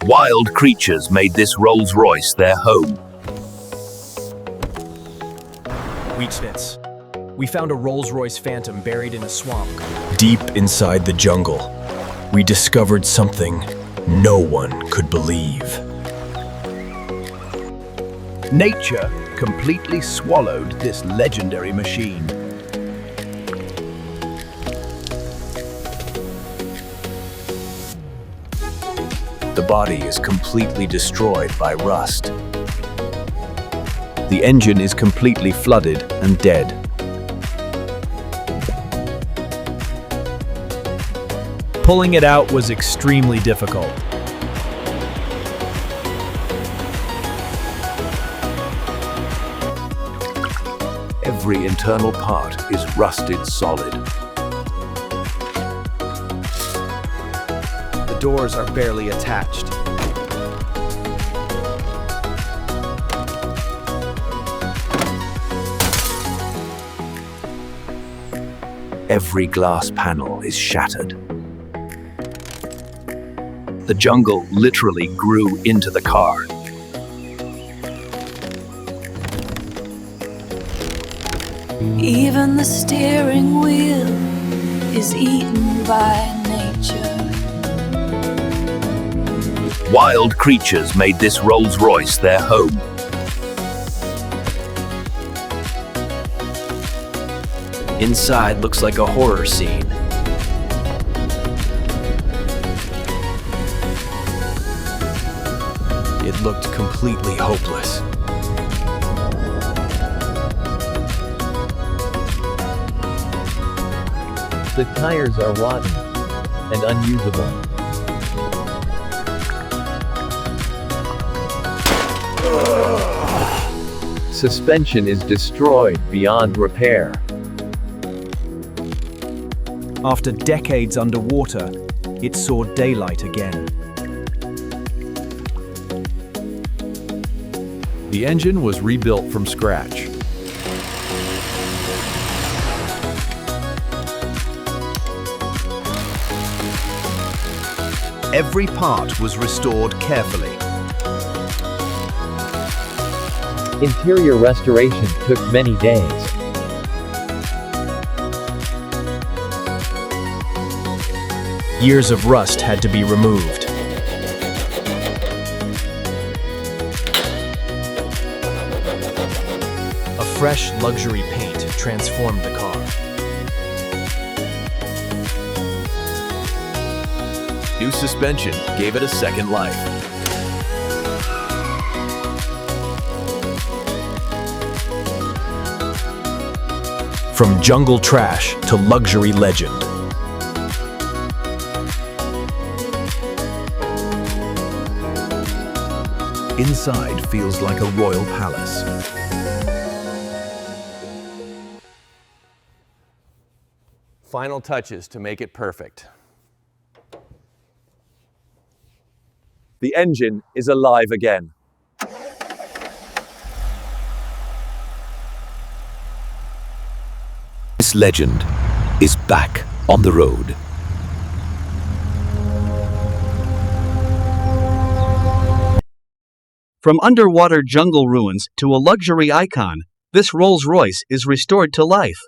Wild creatures made this Rolls-Royce their home. Wheatspits. We found a Rolls-Royce Phantom buried in a swamp. Deep inside the jungle, we discovered something no one could believe. Nature completely swallowed this legendary machine. The body is completely destroyed by rust. The engine is completely flooded and dead. Pulling it out was extremely difficult. Every internal part is rusted solid. The doors are barely attached. Every glass panel is shattered. The jungle literally grew into the car. Even the steering wheel is eaten by nature. Wild creatures made this Rolls-Royce their home. Inside looks like a horror scene. It looked completely hopeless. The tires are rotten and unusable. Suspension is destroyed beyond repair. After decades underwater, it saw daylight again. The engine was rebuilt from scratch. Every part was restored carefully. Interior restoration took many days. Years of rust had to be removed. A fresh luxury paint transformed the car. New suspension gave it a second life. From jungle trash to luxury legend. Inside feels like a royal palace. Final touches to make it perfect. The engine is alive again. This legend is back on the road. From underwater jungle ruins to a luxury icon, this Rolls-Royce is restored to life.